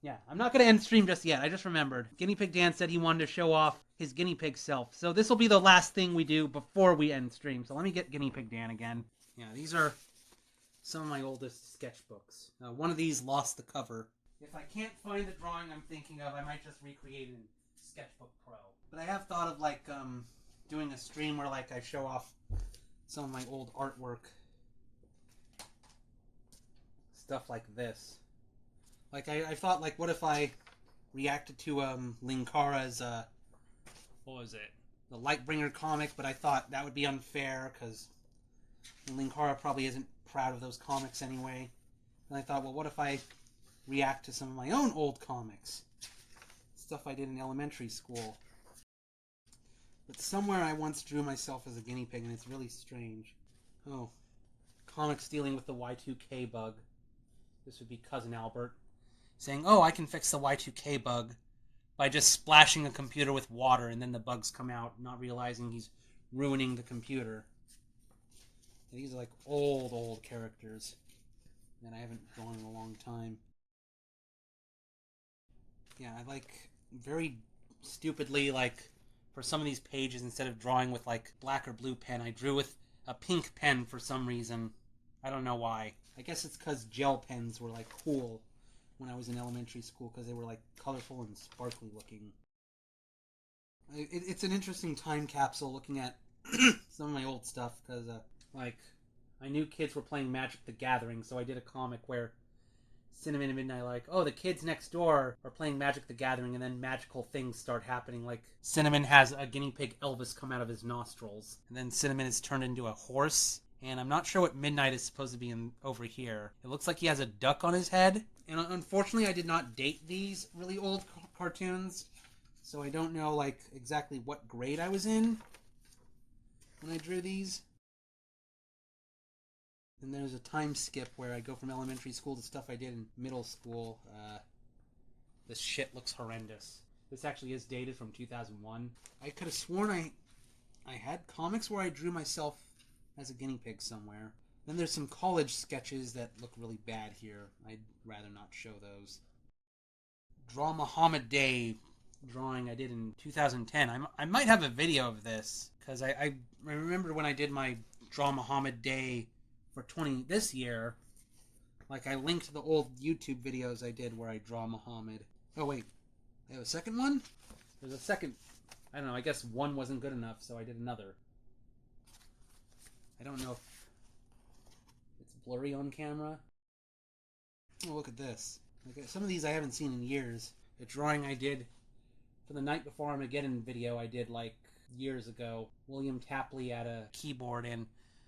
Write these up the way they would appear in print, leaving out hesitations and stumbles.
Yeah, I'm not going to end stream just yet. I just remembered. GuineaPigDan said he wanted to show off his guinea pig self. So this will be the last thing we do before we end stream. So let me get GuineaPigDan again. Yeah, these are some of my oldest sketchbooks. One of these lost the cover. If I can't find the drawing I'm thinking of, I might just recreate it in Sketchbook Pro. But I have thought of like doing a stream where like I show off some of my old artwork. Stuff like this. Like I thought like what if I reacted to Linkara's what was it? The Lightbringer comic, but I thought that would be unfair because Linkara probably isn't proud of those comics anyway. And I thought, well, what if I react to some of my own old comics? Stuff I did in elementary school. But somewhere I once drew myself as a guinea pig, and it's really strange. Oh, comics dealing with the Y2K bug. This would be Cousin Albert saying, oh, I can fix the Y2K bug by just splashing a computer with water, and then the bugs come out, not realizing he's ruining the computer. These are like old characters that I haven't drawn in a long time. Yeah, I like very stupidly, like for some of these pages, instead of drawing with like black or blue pen, I drew with a pink pen for some reason. I don't know why. I guess it's because gel pens were like cool when I was in elementary school because they were like colorful and sparkly looking. It's an interesting time capsule looking at some of my old stuff because like I knew kids were playing Magic the Gathering, so I did a comic where Cinnamon and Midnight like, oh, the kids next door are playing Magic the Gathering, and then magical things start happening. Like Cinnamon has a guinea pig Elvis come out of his nostrils, and then Cinnamon is turned into a horse. And I'm not sure what Midnight is supposed to be in over here. It looks like he has a duck on his head. And unfortunately, I did not date these really old cartoons, so I don't know like exactly what grade I was in when I drew these. And there's a time skip where I go from elementary school to stuff I did in middle school. This shit looks horrendous. This actually is dated from 2001. I could have sworn I had comics where I drew myself as a guinea pig somewhere. Then there's some college sketches that look really bad here. I'd rather not show those. Draw Muhammad Day drawing I did in 2010. I might have a video of this because I remember when I did my Draw Muhammad Day for this year, like I linked the old YouTube videos I did where I draw Muhammad. Oh wait, I have a second one? There's a second. I don't know, I guess one wasn't good enough, so I did another. I don't know if it's blurry on camera. Oh, look at this. Like, some of these I haven't seen in years. A drawing I did for the Night Before Armageddon video I did like years ago. William Tapley at a keyboard, and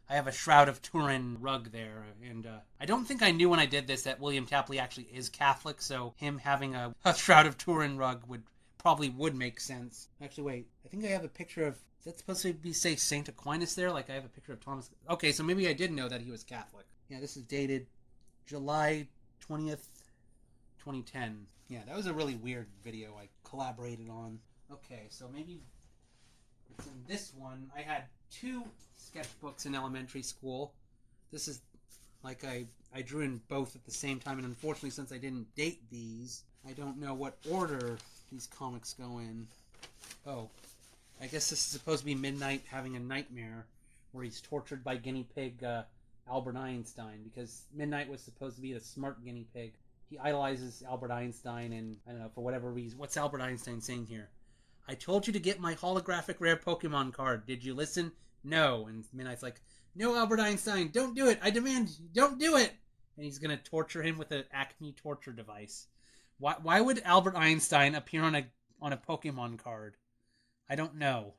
I have a Shroud of Turin rug there, and I don't think I knew when I did this that William Tapley actually is Catholic, so him having a Shroud of Turin rug would make sense. Actually, wait, I think I have a picture of, is that supposed to be, say, St. Aquinas there? Like, I have a picture of Thomas. Okay, so maybe I did know that he was Catholic. Yeah, this is dated July 20th, 2010. Yeah, that was a really weird video I collaborated on. Okay, so maybe it's in this one. I had two sketchbooks in elementary school. This is like I drew in both at the same time, and unfortunately, since I didn't date these, I don't know what order these comics go in. Oh, I guess this is supposed to be Midnight having a nightmare where he's tortured by guinea pig Albert Einstein, because Midnight was supposed to be the smart guinea pig. He idolizes Albert Einstein, and I don't know, for whatever reason. What's Albert Einstein saying here? I told you to get my holographic rare Pokemon card. Did you listen? No. And Midnight's like, no, Albert Einstein, don't do it. I demand, don't do it. And he's going to torture him with an Acme torture device. Why would Albert Einstein appear on a Pokemon card? I don't know.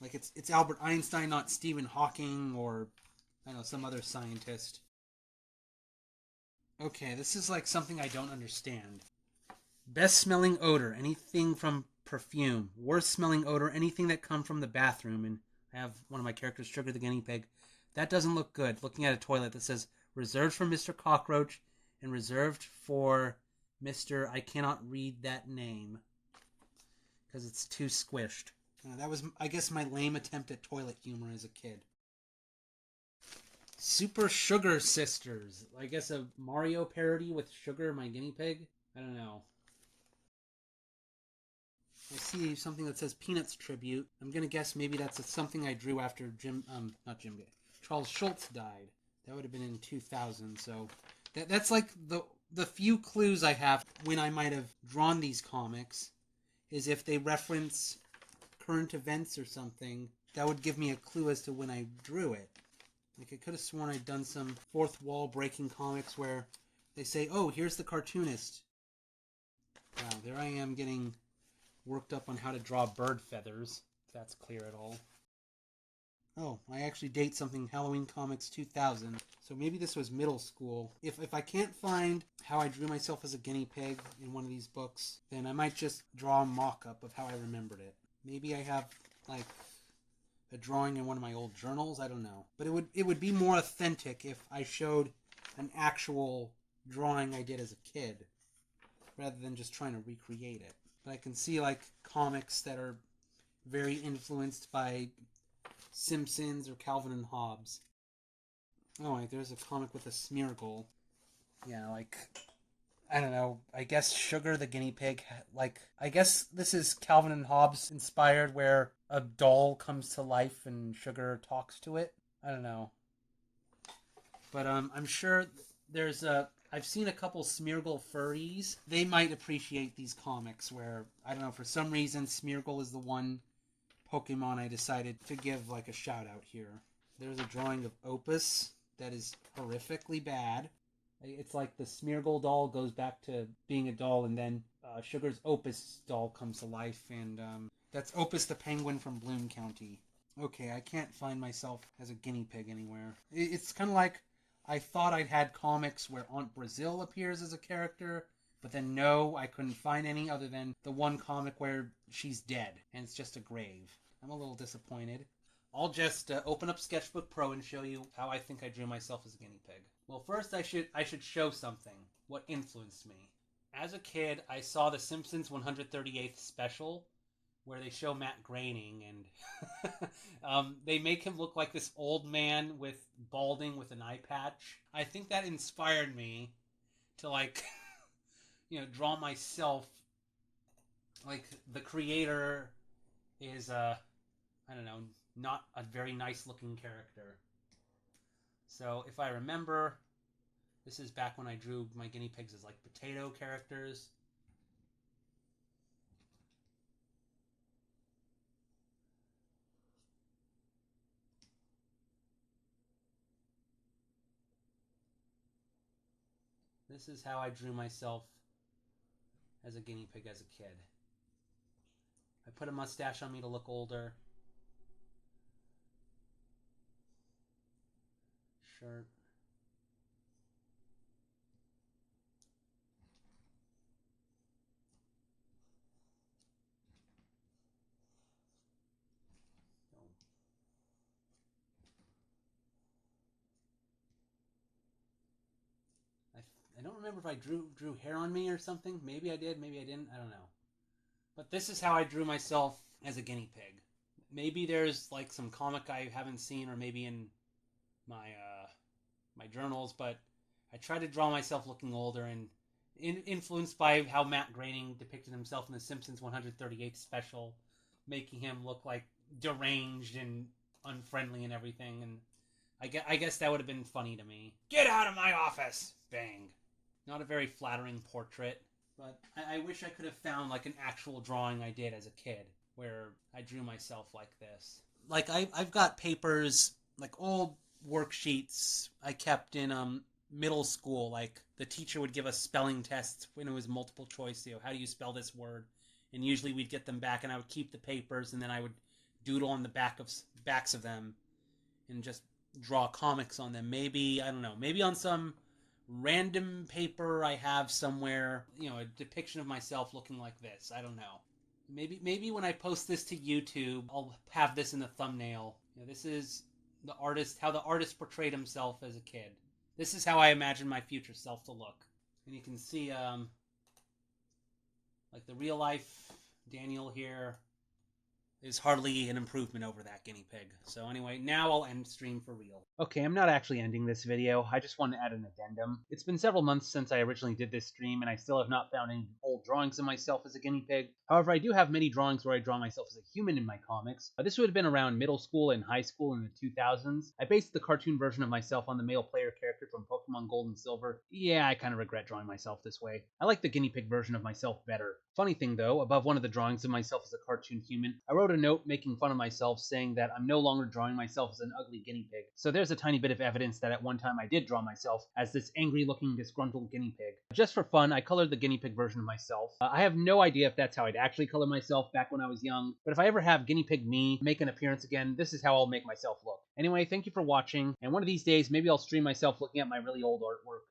Like it's Albert Einstein, not Stephen Hawking or I don't know, some other scientist. Okay, this is like something I don't understand. Best smelling odor, anything from perfume. Worst smelling odor, anything that come from the bathroom. And I have one of my characters, Sugar the Guinea Pig. That doesn't look good. Looking at a toilet that says reserved for Mr. Cockroach and reserved for Mr. I cannot read that name because it's too squished. That was, I guess, my lame attempt at toilet humor as a kid. Super Sugar Sisters. I guess a Mario parody with Sugar, my guinea pig? I don't know. I see something that says Peanuts Tribute. I'm gonna guess maybe that's something I drew after Charles Schulz died. That would have been in 2000, so that's like the few clues I have when I might have drawn these comics is if they reference current events or something, that would give me a clue as to when I drew it. Like I could have sworn I'd done some fourth wall breaking comics where they say, oh, here's the cartoonist. Wow, there I am getting worked up on how to draw bird feathers, if that's clear at all. Oh, I actually date something Halloween Comics 2000, so maybe this was middle school. If I can't find how I drew myself as a guinea pig in one of these books, then I might just draw a mock-up of how I remembered it. Maybe I have, like, a drawing in one of my old journals, I don't know. But it would be more authentic if I showed an actual drawing I did as a kid, rather than just trying to recreate it. But I can see, like, comics that are very influenced by Simpsons or Calvin and Hobbes. Oh, like, there's a comic with a Smeargle. Yeah, like, I don't know, I guess Sugar the guinea pig, like, I guess this is Calvin and Hobbes inspired, where a doll comes to life and Sugar talks to it. I don't know. But I'm sure there's I've seen a couple Smeargle furries. They might appreciate these comics where, I don't know, for some reason Smeargle is the one Pokemon I decided to give like a shout out here. There's a drawing of Opus that is horrifically bad. It's like the Smeargle doll goes back to being a doll, and then Sugar's Opus doll comes to life, and that's Opus the penguin from Bloom County. Okay, I can't find myself as a guinea pig anywhere. It's kind of like I thought I'd had comics where Aunt Brazil appears as a character, but then no, I couldn't find any other than the one comic where she's dead, and it's just a grave. I'm a little disappointed. I'll just open up Sketchbook Pro and show you how I think I drew myself as a guinea pig. Well, first I should show something. What influenced me. As a kid, I saw the Simpsons 138th special, where they show Matt Groening, and they make him look like this old man with balding with an eye patch. I think that inspired me to, like, draw myself. Like, the creator is, I don't know, not a very nice looking character. So if I remember, this is back when I drew my guinea pigs as like potato characters. This is how I drew myself as a guinea pig as a kid. I put a mustache on me to look older. Shirt. I don't remember if I drew hair on me or something. Maybe I did, maybe I didn't. I don't know. But this is how I drew myself as a guinea pig. Maybe there's like some comic I haven't seen, or maybe in my my journals, but I tried to draw myself looking older, and influenced by how Matt Groening depicted himself in the Simpsons 138th special, making him look like deranged and unfriendly and everything. And I guess that would have been funny to me. Get out of my office! Bang. Not a very flattering portrait, but I wish I could have found like an actual drawing I did as a kid where I drew myself like this. Like I've got papers, like old worksheets I kept in middle school. Like the teacher would give us spelling tests when it was multiple choice. How do you spell this word? And usually we'd get them back, and I would keep the papers, and then I would doodle on the backs of them, and just draw comics on them. Maybe, I don't know, maybe on some random paper I have somewhere, a depiction of myself looking like this. I don't know. Maybe when I post this to YouTube, I'll have this in the thumbnail. This is how the artist portrayed himself as a kid. This is how I imagine my future self to look. And you can see, like the real life Daniel here. is hardly an improvement over that guinea pig. So anyway, now I'll end stream for real. Okay, I'm not actually ending this video. I just want to add an addendum. It's been several months since I originally did this stream, and I still have not found any old drawings of myself as a guinea pig. However, I do have many drawings where I draw myself as a human in my comics. This would have been around middle school and high school in the 2000s. I based the cartoon version of myself on the male player character from Pokemon Gold and Silver. Yeah, I kind of regret drawing myself this way. I like the guinea pig version of myself better. Funny thing though, above one of the drawings of myself as a cartoon human, I wrote a note making fun of myself saying that I'm no longer drawing myself as an ugly guinea pig. So there's a tiny bit of evidence that at one time I did draw myself as this angry looking disgruntled guinea pig. Just for fun, I colored the guinea pig version of myself. I have no idea if that's how I'd actually color myself back when I was young, but if I ever have guinea pig me make an appearance again, this is how I'll make myself look. Anyway, thank you for watching, and one of these days maybe I'll stream myself looking at my really old artwork.